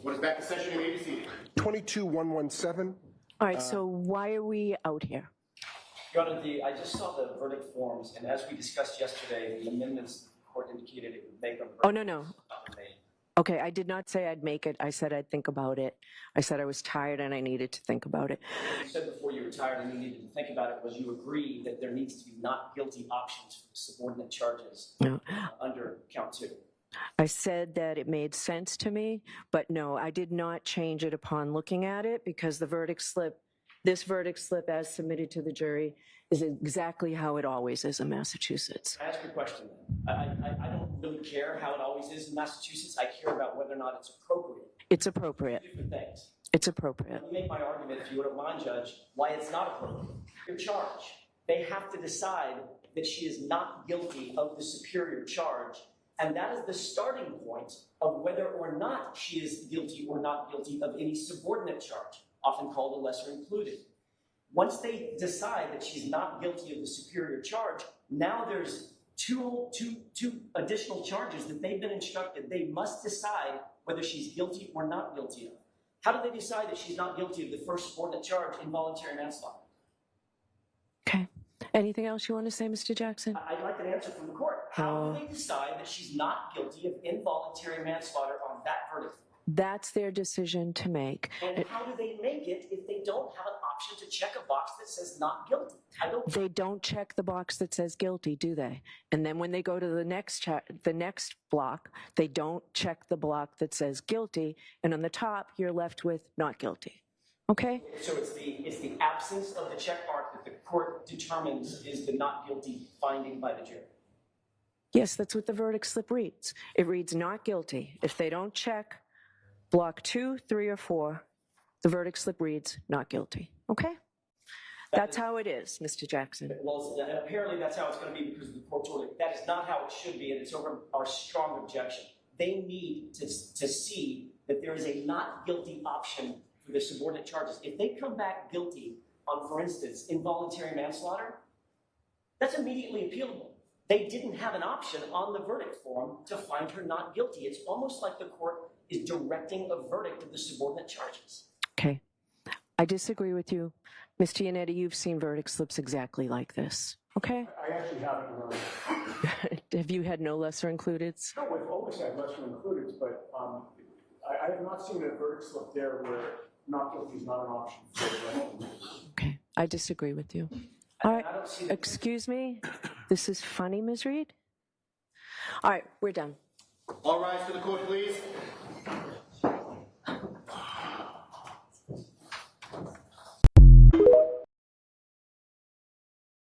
What is back to session? You may be seated. 22117. All right, so why are we out here? Your Honor, I just saw the verdict forms, and as we discussed yesterday, the amendments the court indicated it would make on verdict. Oh, no. Not made. Okay, I did not say I'd make it. I said I'd think about it. I said I was tired and I needed to think about it. What you said before you retired and you needed to think about it was you agree that there needs to be not guilty options for subordinate charges under count 2. I said that it made sense to me, but no, I did not change it upon looking at it because the verdict slip, this verdict slip as submitted to the jury, is exactly how it always is in Massachusetts. I ask you a question then. I don't really care how it always is in Massachusetts. I care about whether or not it's appropriate. It's appropriate. Different things. It's appropriate. Let me make my argument, if you wouldn't mind, Judge, why it's not appropriate. Your charge. They have to decide that she is not guilty of the superior charge, and that is the starting point of whether or not she is guilty or not guilty of any subordinate charge, often called a lesser included. Once they decide that she's not guilty of the superior charge, now there's two additional charges that they've been instructed they must decide whether she's guilty or not guilty of. How do they decide that she's not guilty of the first subordinate charge, involuntary manslaughter? Okay. Anything else you want to say, Mr. Jackson? I'd like an answer from the court. How do they decide that she's not guilty of involuntary manslaughter on that verdict? That's their decision to make. And how do they make it if they don't have an option to check a box that says not guilty? They don't check the box that says guilty, do they? And then when they go to the next block, they don't check the block that says guilty, and on the top, you're left with not guilty. Okay? So it's the absence of the check mark that the court determines is the not guilty finding by the jury. Yes, that's what the verdict slip reads. It reads not guilty. If they don't check block 2, 3, or 4, the verdict slip reads not guilty. Okay? That's how it is, Mr. Jackson. Well, apparently that's how it's going to be because of the court's order. That is not how it should be, and it's over our strong objection. They need to see that there is a not guilty option for the subordinate charges. If they come back guilty on, for instance, involuntary manslaughter, that's immediately appealable. They didn't have an option on the verdict form to find her not guilty. It's almost like the court is directing a verdict of the subordinate charges. Okay. I disagree with you. Mr. Yannetti, you've seen verdict slips exactly like this. Okay? I actually haven't really. Have you had no lesser includeds? No, we've always had lesser included, but I have not seen a verdict slip there where not guilty is not an option for the lesser included. Okay. I disagree with you. All right. Excuse me. This is funny, Ms. Reed? All right. We're done. All rise for the court, please.